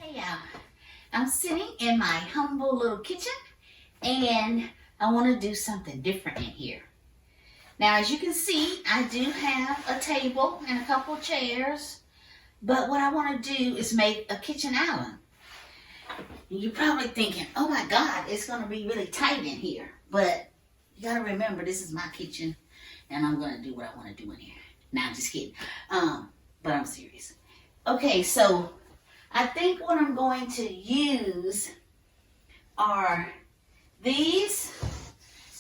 Hey y'all, I'm sitting in my humble little kitchen and I want to do something different in here. Now as you can see, I do have a table and a couple chairs, but what I want to do is make a kitchen island. You're probably thinking, oh my God, it's going to be really tight in here. But you got to remember, this is my kitchen and I'm going to do what I want to do in here. Nah, I'm just kidding. But I'm serious. Okay, so I think what I'm going to use are these.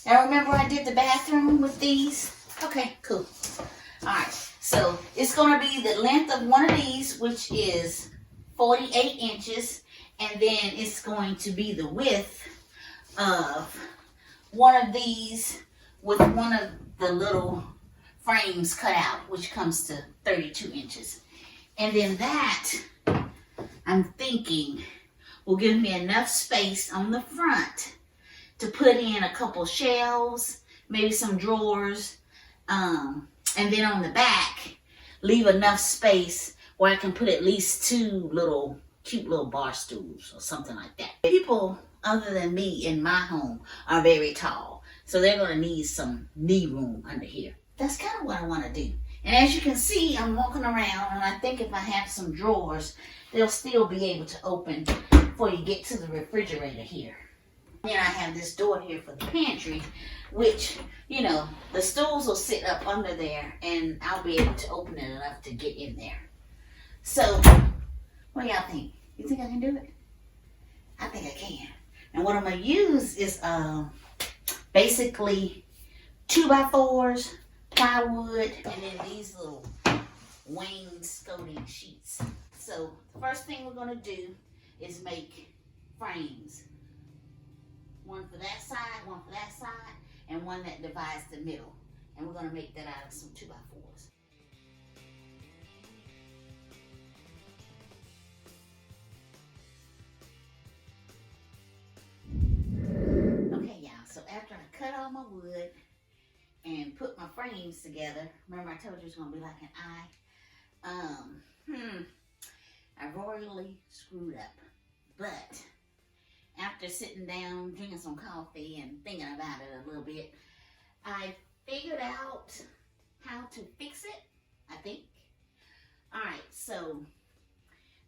Now remember I did the bathroom with these? Okay, cool. Alright, so it's going to be the length of one of these, which is 48 inches. And then it's going to be the width of one of these with one of the little frames cut out, which comes to 32 inches. And then that, I'm thinking, will give me enough space on the front to put in a couple shelves, maybe some drawers, and then on the back, leave enough space where I can put at least two cute little bar stools or something like that. People other than me in my home are very tall, so they're going to need some knee room under here. That's kind of what I want to do. And as you can see, I'm walking around, and I think if I have some drawers, they'll still be able to open before you get to the refrigerator here. Then I have this door here for the pantry, which, you know, the stools will sit up under there, and I'll be able to open it enough to get in there. So, what do y'all think? You think I can do it? I think I can. And what I'm going to use is basically 2x4s, plywood, and then these little wainscoting sheets. So the first thing we're going to do is make frames. One for that side, one for that side, and one that divides the middle. And we're going to make that out of some 2x4s. Okay, y'all, so after I cut all my wood and put my frames together, remember I told you it's going to be like an eye? I royally screwed up. But after sitting down, drinking some coffee and thinking about it a little bit, I figured out how to fix it, I think. Alright, so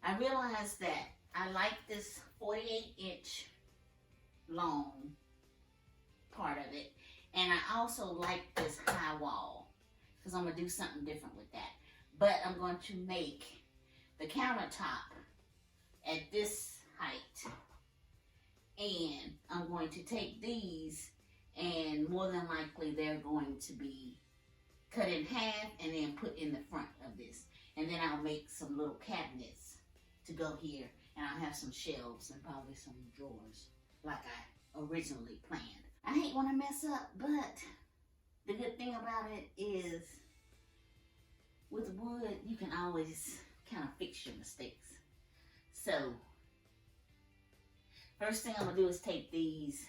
I realized that I like this 48-inch long part of it, and I also like this high wall because I'm going to do something different with that. But I'm going to make the countertop at this height, and I'm going to take these, and more than likely they're going to be cut in half and then put in the front of this. And then I'll make some little cabinets to go here, and I'll have some shelves and probably some drawers like I originally planned. I hate when I mess up, but the good thing about it is with wood, you can always kind of fix your mistakes. So, first thing I'm going to do is take these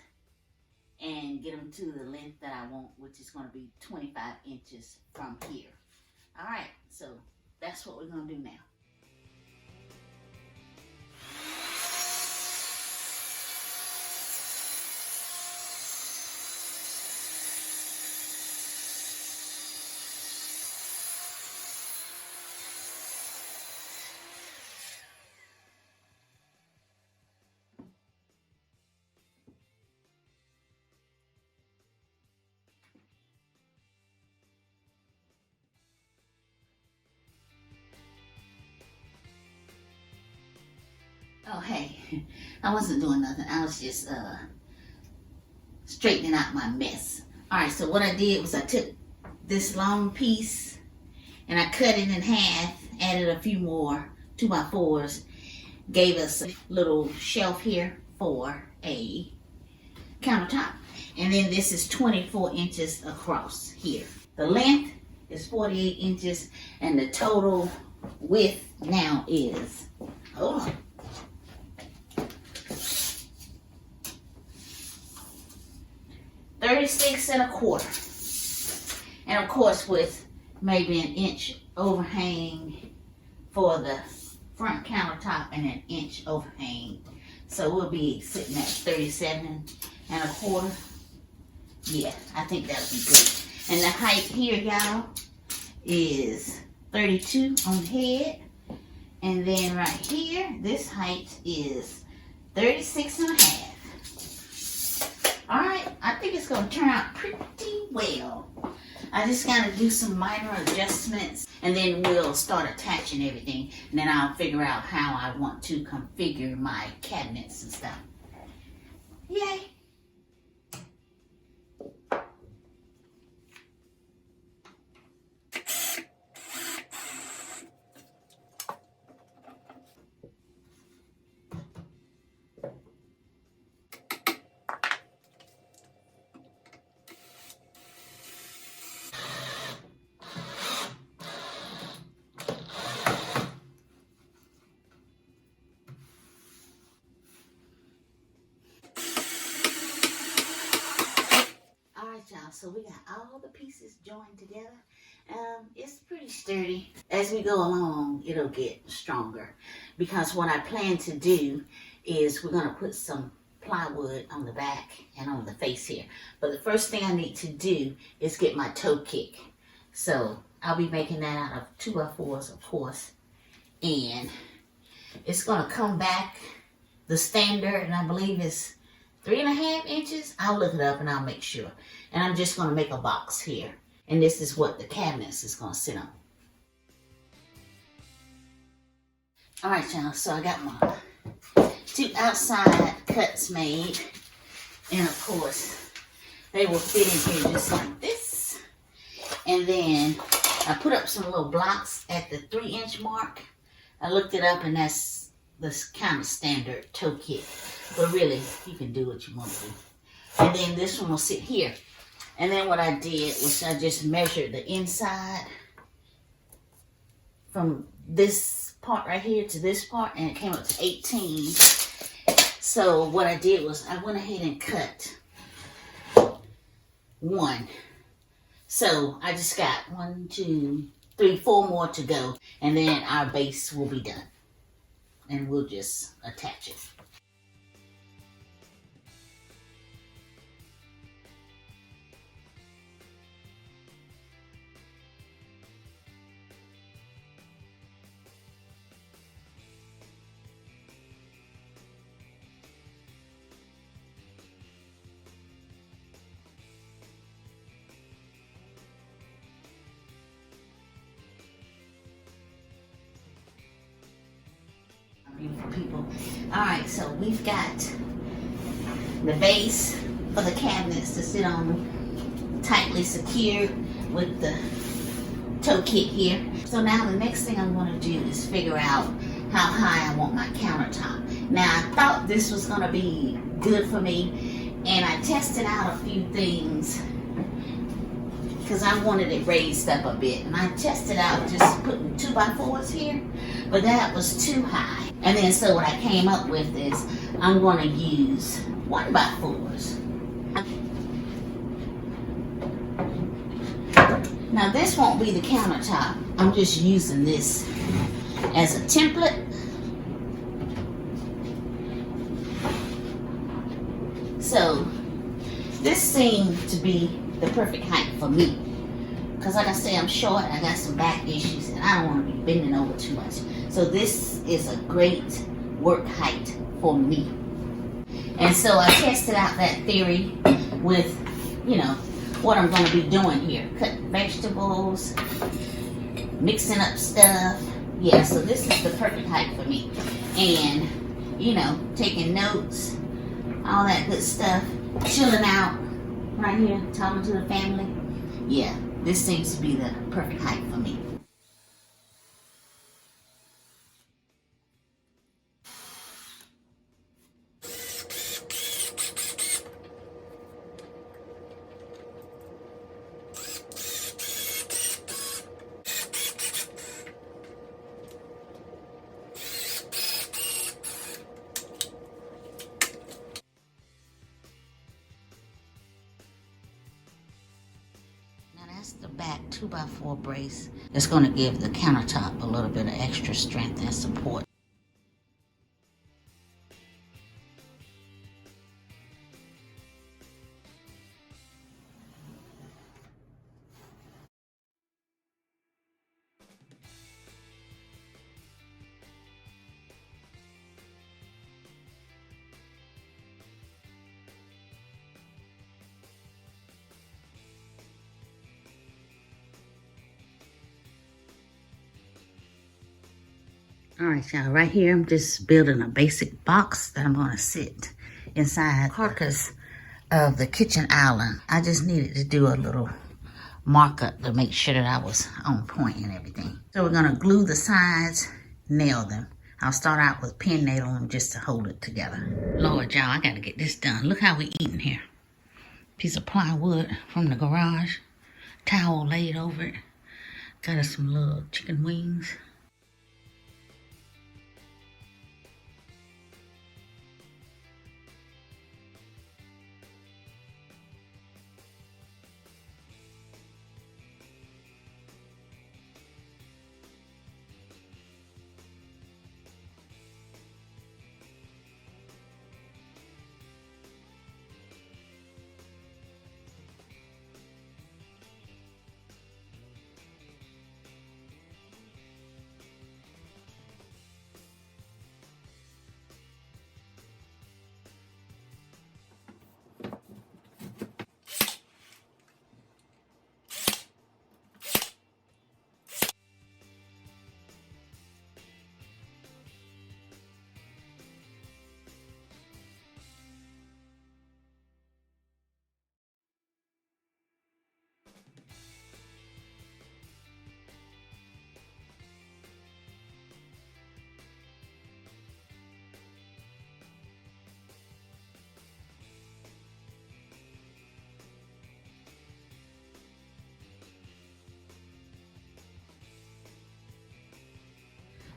and get them to the length that I want, which is going to be 25 inches from here. Alright, so that's what we're going to do now. Oh, hey, I wasn't doing nothing. I was just straightening out my mess. Alright, so what I did was I took this long piece and I cut it in half, added a few more 2x4s, gave us a little shelf here for a countertop. And then this is 24 inches across here. The length is 48 inches and the total width now is, hold on, 36.25, and of course with maybe an inch overhang for the front countertop and an inch overhang. So we'll be sitting at 37.25. Yeah, I think that'll be good. And the height here, y'all, is 32 on the head. And then right here, this height is 36.5. All right, I think it's gonna turn out pretty well. I just gotta do some minor adjustments and then we'll start attaching everything. And then I'll figure out how I want to configure my cabinets and stuff. Yay. Y'all, so we got all the pieces joined together. It's pretty sturdy. As we go along, it'll get stronger because what I plan to do is we're going to put some plywood on the back and on the face here. But the first thing I need to do is get my toe kick. So I'll be making that out of 2x4s, of course, and it's going to come back the standard, and I believe it's 3.5 inches. I'll look it up and I'll make sure. And I'm just going to make a box here. And this is what the cabinets is going to sit on. All right, y'all. So I got my 2 outside cuts made. And of course, they will fit in here just like this. And then I put up some little blocks at the 3-inch mark. I looked it up and that's kind of standard toe kick. But really, you can do what you want to do. And then this one will sit here. And then what I did was I just measured the inside from this part right here to this part, and it came up to 18. So what I did was I went ahead and cut 1. So I just got 1, 2, 3, 4 more to go. And then our base will be done. And we'll just attach it. Beautiful people. All right, so we've got the base for the cabinets to sit on, tightly secured with the toe kit here. So now the next thing I'm going to do is figure out how high I want my countertop. Now I thought this was going to be good for me, and I tested out a few things because I wanted it raised up a bit, and I tested out just putting 2x4s here, but that was too high. And then so what I came up with is I'm going to use 1x4s. Now this won't be the countertop. I'm just using this as a template. So this seemed to be the perfect height for me. Because like I say, I'm short, I got some back issues, and I don't want to be bending over too much. So this is a great work height for me. And so I tested out that theory with, you know, what I'm going to be doing here. Cutting vegetables, mixing up stuff. Yeah, so this is the perfect height for me. And, you know, taking notes, all that good stuff. Chilling out right here, talking to the family. Yeah, this seems to be the perfect height for me. That's the back 2x4 brace. It's going to give the countertop a little bit of extra strength and support. All right, y'all, right here, I'm just building a basic box that I'm gonna sit inside the carcass of the kitchen island. I just needed to do a little markup to make sure that I was on point and everything. So we're gonna glue the sides, nail them. I'll start out with pin nail them just to hold it together. Lord, y'all, I gotta get this done. Look how we eating here. Piece of plywood from the garage, towel laid over it. Got us some little chicken wings.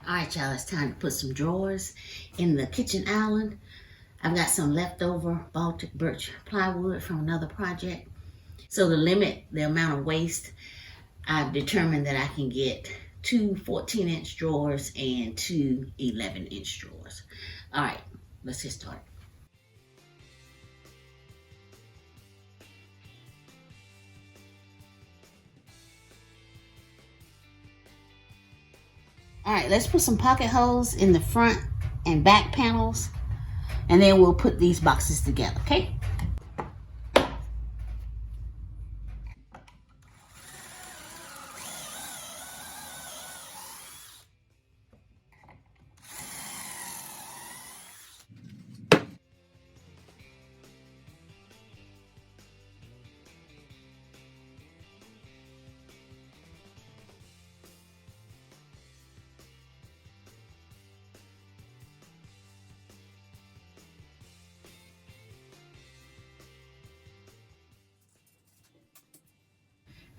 All right, y'all, it's time to put some drawers in the kitchen island. I've got some leftover Baltic birch plywood from another project. So to limit the amount of waste, I've determined that I can get 2 14-inch drawers and 2 11-inch drawers. All right, let's get started. All right, let's put some pocket holes in the front and back panels, and then we'll put these boxes together, okay?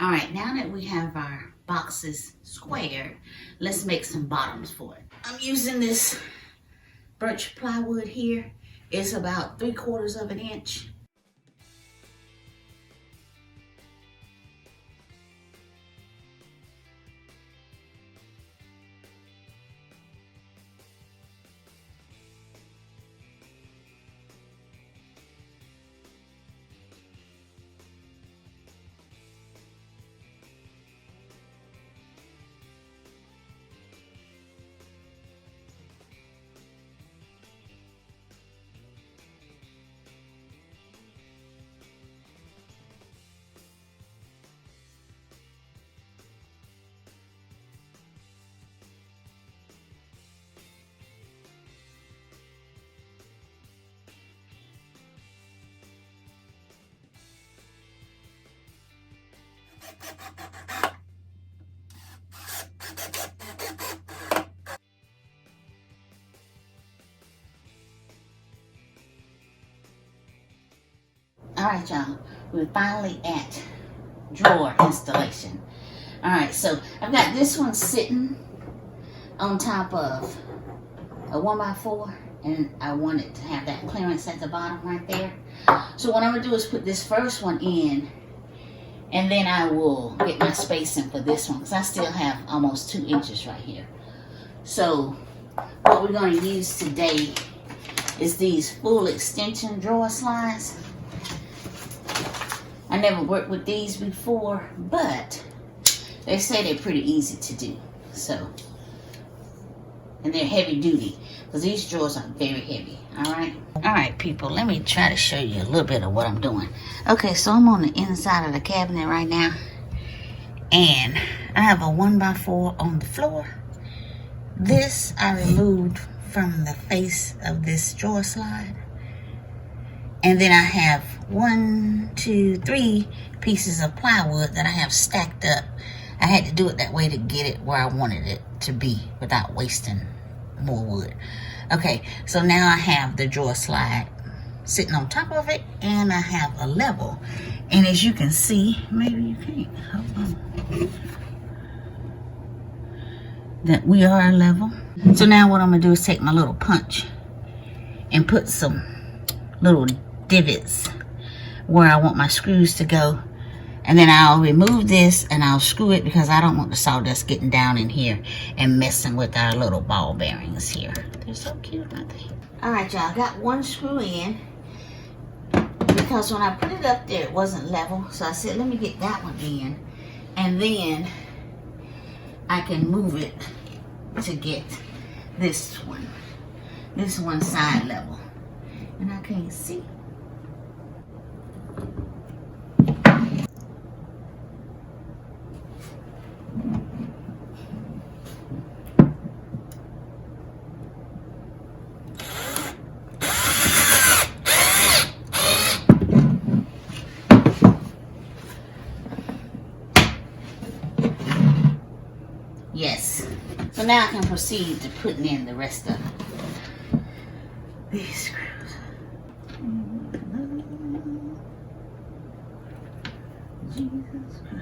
All right, now that we have our boxes squared, let's make some bottoms for it. I'm using this birch plywood here. It's about 3/4 of an inch. All right, y'all, we're finally at drawer installation. All right, so I've got this one sitting on top of a 1x4, and I want it to have that clearance at the bottom right there. So what I'm gonna do is put this first one in, and then I will get my spacing for this one, because I still have almost 2 inches right here. So what we're gonna use today is these full extension drawer slides. I never worked with these before, but they say they're pretty easy to do. So, and they're heavy duty, because these drawers are very heavy. All right, people, let me try to show you a little bit of what I'm doing. Okay, so I'm on the inside of the cabinet right now, and I have a 1x4 on the floor, This I removed from the face of this drawer slide. And then I have 1, 2, 3 pieces of plywood that I have stacked up. I had to do it that way to get it where I wanted it to be without wasting more wood. Okay, so now I have the drawer slide sitting on top of it, and I have a level. And as you can see, maybe you can't, hold on, that we are level. So now what I'm gonna do is take my little punch and put some little divots where I want my screws to go, and then I'll remove this and I'll screw it because I don't want the sawdust getting down in here and messing with our little ball bearings here. They're so cute, aren't they? All right, y'all, I got one screw in because when I put it up there it wasn't level, so I said let me get that one in, and then I can move it to get this one side level. And I can't see. Yes. So now I can proceed to putting in the rest of these screws. Jesus Christ.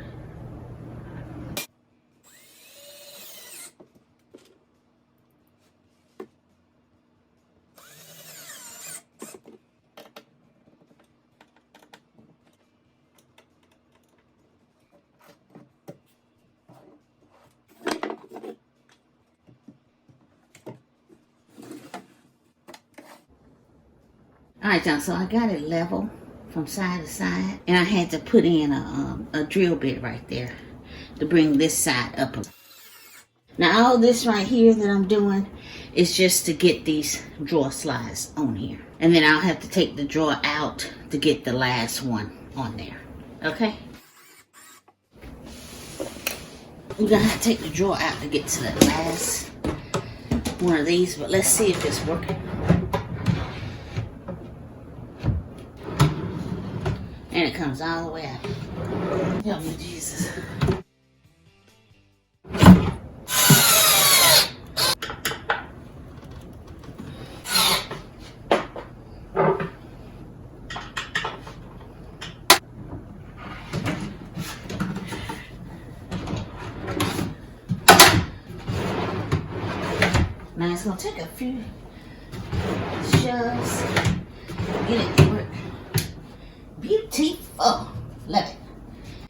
Alright, y'all, so I got it level from side to side, and I had to put in a drill bit right there to bring this side up. Now all this right here that I'm doing is just to get these drawer slides on here, and then I'll have to take the drawer out to get the last one on there. Okay, we're gonna have to take the drawer out to get to the last one of these, but let's see if it's working. And it comes all the way out. Help me, Jesus. Now it's gonna take a few shoves to get it to work. Beautiful. Love it.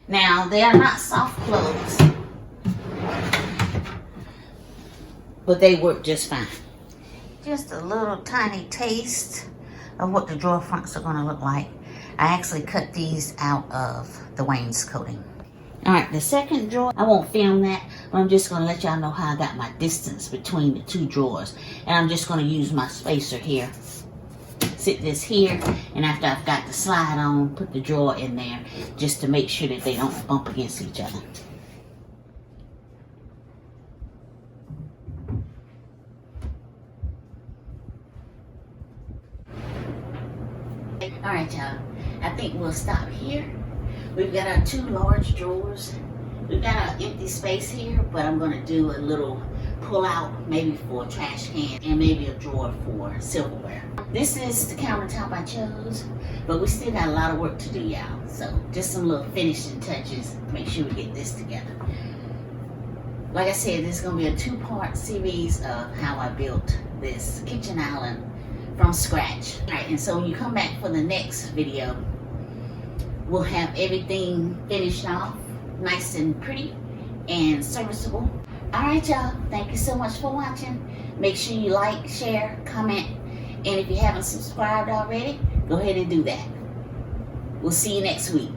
Now, they are not soft clothes, but they work just fine. Just a little tiny taste of what the drawer fronts are going to look like. I actually cut these out of the wainscoting. Alright, the second drawer, I won't film that, but I'm just going to let y'all know how I got my distance between the two drawers. And I'm just going to use my spacer here. Sit this here, and after I've got the slide on, put the drawer in there just to make sure that they don't bump against each other. Alright, y'all, I think we'll stop here. We've got our two large drawers. We've got an empty space here, but I'm going to do a little pull out, maybe for a trash can and maybe a drawer for silverware. This is the countertop I chose, but we still got a lot of work to do, y'all. So just some little finishing touches to make sure we get this together. Like I said, this is going to be a two-part series of how I built this kitchen island from scratch. Alright, and so when you come back for the next video, we'll have everything finished off, nice and pretty and serviceable. Alright, y'all, thank you so much for watching. Make sure you like, share, comment, and if you haven't subscribed already, go ahead and do that. We'll see you next week.